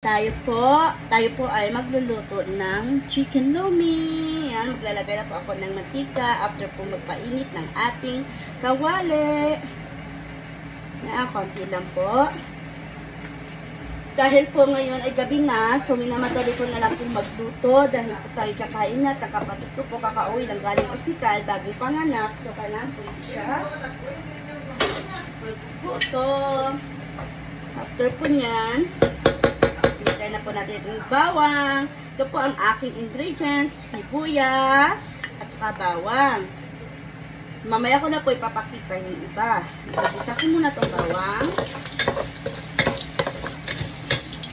Tayo po ay magluluto ng chicken lomi. Yan, maglalagay na po ako ng mantika after po magpainit ng ating kawali. Yan, konti lang po. Dahil po ngayon ay gabi na, so minamadali ko na lang po magluto dahil po tayo kakain na. Kakapatid ko po kakauwi lang galing ospital, bagong panganak. So, kailangan po siya magluto. After po niyan, ilagay na po natin yung bawang. Ito po ang aking ingredients, sibuyas, at saka bawang. Mamaya ko na po ipapakita yung iba. Isa ko muna itong bawang.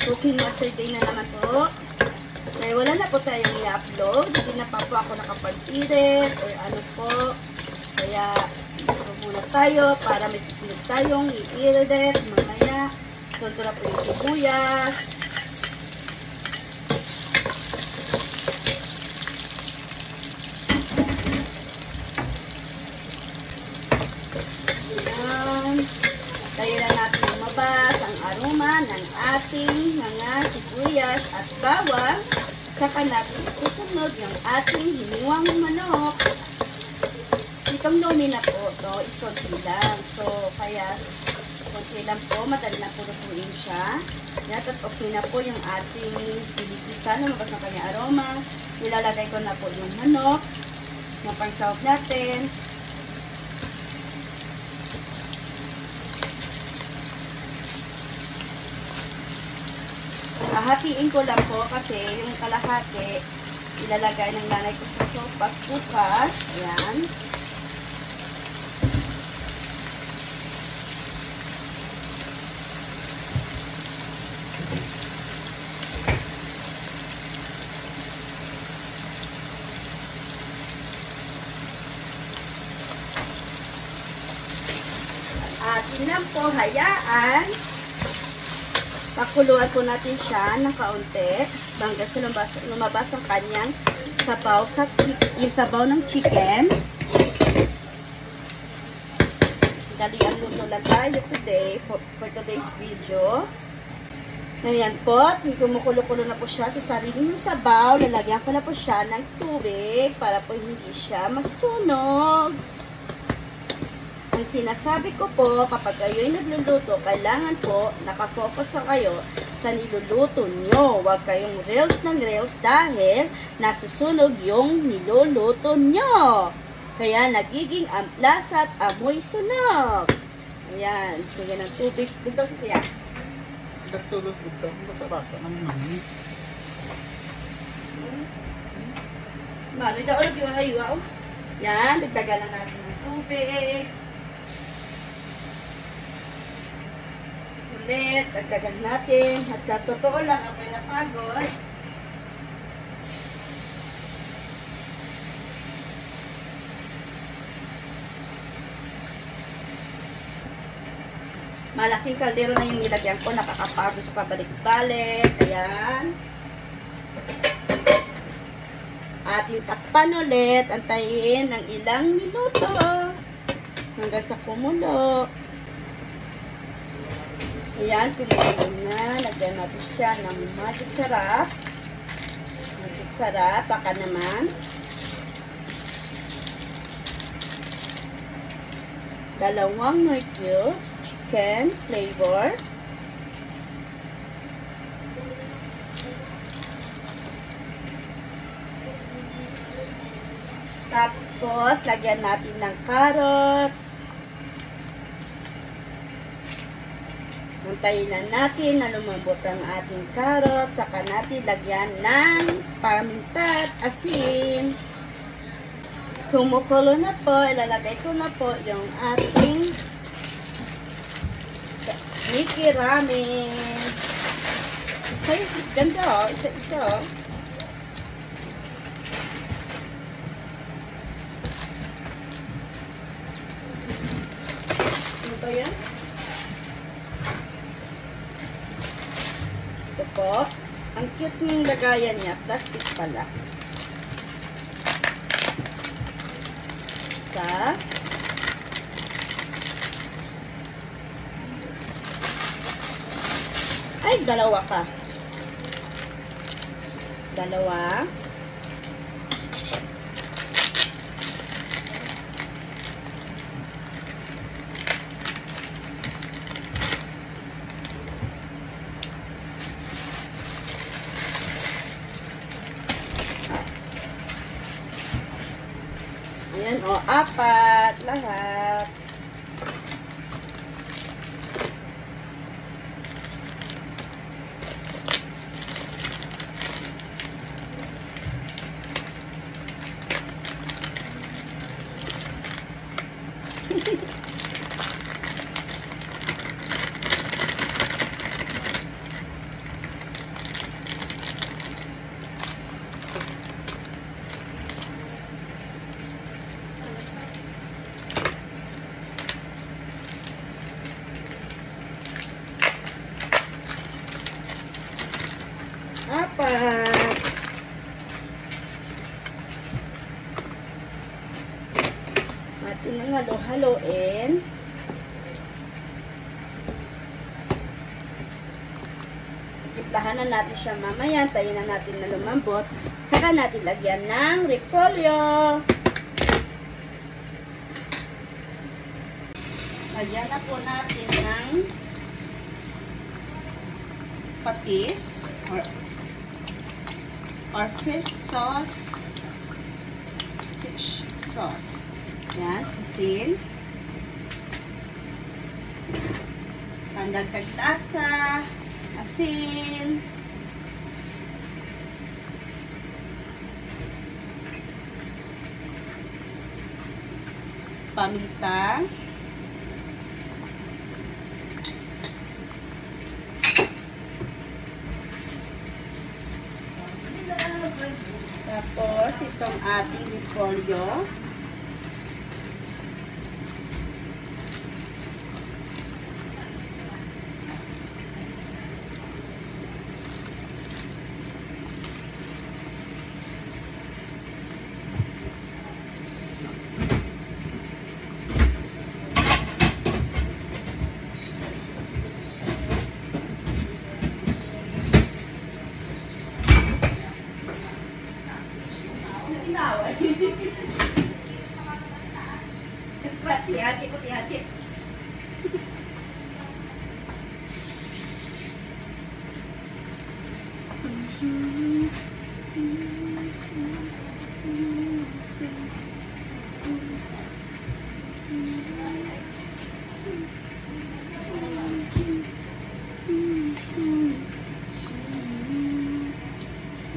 Cooking yesterday na naman po. Kaya wala na po tayong i-upload. Hindi na pa po ako nakapag-edit or ano po. Kaya ito muna tayo para may sisunod tayong i-edit. Mamaya, ito na po yung sibuyas. Kaya na natin lumabas ang aroma ng ating mga sibuyas at bawang. Saka natin susunod yung ating hiniwang manok. Itong lomi na po, ito is konti lang. So, kaya konti lang po, madali na po lutuin siya. At okay na po yung ating pinipisa, lumabas na kanya aroma. Ilalagay ko na po yung manok na pang-sahog natin. Hahatiin ko lang po kasi yung kalahati ilalagay ng nanay ko sa sopas bukas. Ayan. Atin lang po hayaan. Pakuluan po natin siya ng kaunti hanggang sa lumabas ang kanyang sabaw, yung sabaw ng chicken. Dali ang luto lang tayo today for today's video. Ayan po, kumukulo-kulo na po siya sa sarili ng sabaw. Lalagyan ko na po siya ng tubig para po hindi siya masunog. Ang sinasabi ko po, kapag kayo'y nagluluto, kailangan po nakafocus na kayo sa niluluto nyo. Huwag kayong reels ng reels dahil nasusunog yung niluluto nyo. Kaya nagiging amplas at amoy sunog. Ayan, sige ng tubig. Dito sa kaya. Nagtulog dito. Basa-basa naman namin. Mali, daulog yung ayaw. Yan, dagdagan na natin ng tubig. Ulit, dagdagan natin. At sa totoo lang, ako'y napagod. Malaking kaldero na yung nilagyan ko. Nakakapagod sa pabalik-balik. Ayan. Ating takpan ulit. Antayin ng ilang minuto. Hanggang sa kumulo. Ayan, pinagin na. Lagyan natin siya ng magic sarap. Magic sarap. Baka naman. Dalawang Knorr cubes. Chicken flavor. Tapos, lagyan natin ng carrots. Hintayin na natin na lumambot ang ating carrots. Saka natin lagyan ng paminta at asin. Kumukulo na po, ilalagay ko na po yung ating Mickey ramen. Ay, ganda oh. Isa-isa oh. Ano ba yan? Ito po. Ang cute ng lagayan niya. Plastic pala. Isa. Ay, dalawa ka. dalawa. Ayan, o, 4 lahat. Apat. Atin nang halo-haloin. Iplahan na natin siya mamaya. Tayin na natin na lumambot. Saka natin lagyan ng repolyo. Lagyan na po natin ng patis or fish sauce. Fish sauce. Yan, asin. Pandagdag lasa. Asin. Paminta. Tapos, itong ating repolyo. Hati-hati.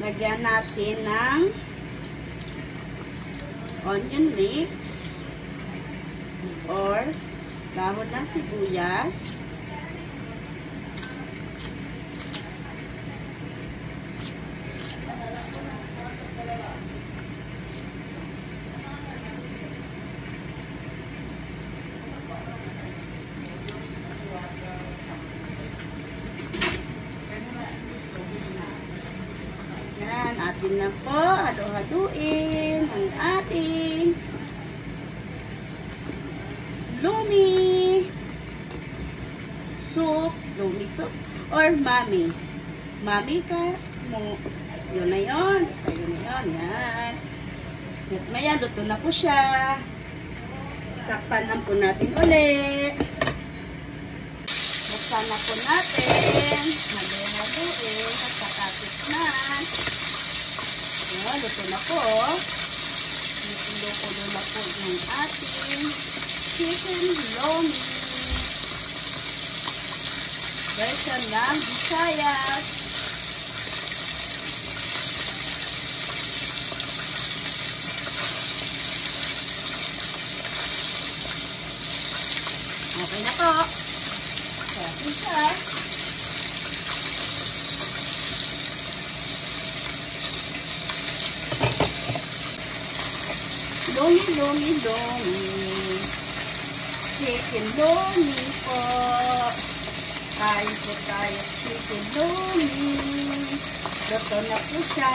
Lagyan natin ng onion leeks or dahon ng sibuyas. Yan, atin na po halo-haluin ang ating lomi soup, or mami ka mo, yun na yun, basta yun na yun, yan. At maya, luto na po siya. Takpan lang po natin ulit. Buksan na po natin, halo-haluin at sakatikman. Yan, luto na po. Luto na po yung ating chicken lomi. Version ng Visayas. Okay na po. Sarapin siya. Lomi. Chicken lomi po. Kain po tayo chicken lomi. Luto na po siya.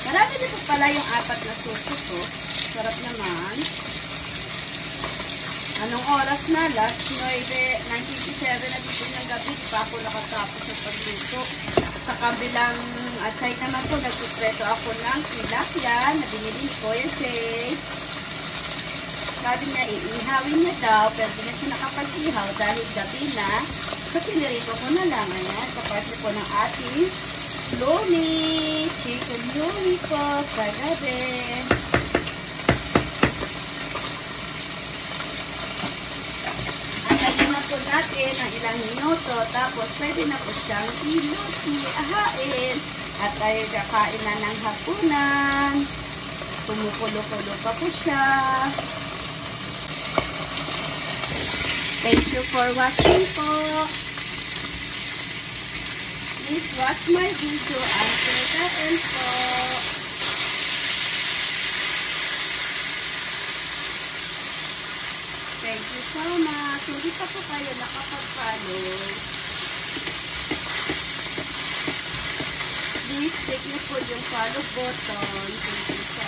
Marami din po pala yung 4 na suso ko. Sarap naman. Anong oras na? Last 9:57 na dito ng gabi. Di pa ako nakatapos sa pagluto. Sa kabilang side naman po, nagsupreto ako ng tilapia na binili ko. Yan, Chase. Sabi niya, iihawin niya daw, pero di na siya nakapag-ihaw dahil gabi na. So, pinirito ko na lang. Ayan, kapatid ko ng ating lumi. Chicken lumi ko sa gabi. Antayin na po natin ng ilang minuto. Tapos, pwede na po siyang ahain. At tayo kakain na ng hapunan. Kumukulo-kulo pa po siya. Thank you for watching po. Please watch my video until the end po. Thank you so much. Hindi pa po kayo nakapag-follow. Please click na po yung follow button. Thank you so